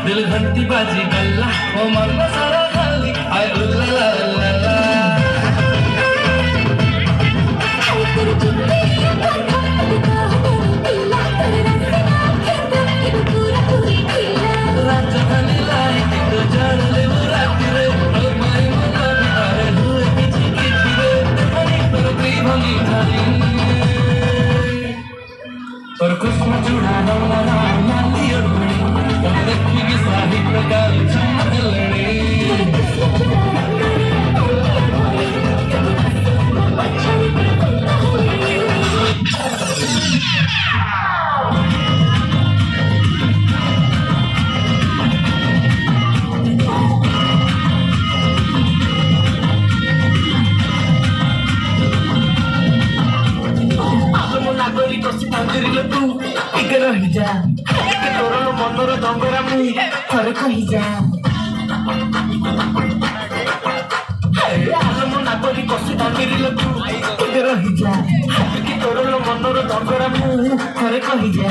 दिल घंटी बाजी गल्ला ओ मन सारा खाली आय उल्ला ला ला ला राजधानी लाई तो जान ले वो राती रे ओ माई मना बितारे हुए किची किची रे हनी पर भी भंगी थारी पर कुछ न जुड़ा ना ना माली और देखी साही प्रकार चमक लड़े नागरिक सिद्धांत तू टिके रही जा तोर मनर दंगरा मु थरे कही जा मो नागरिक सिद्धांत तू टिके रही जा तोर मनर दंगरा मु थरे कही जा।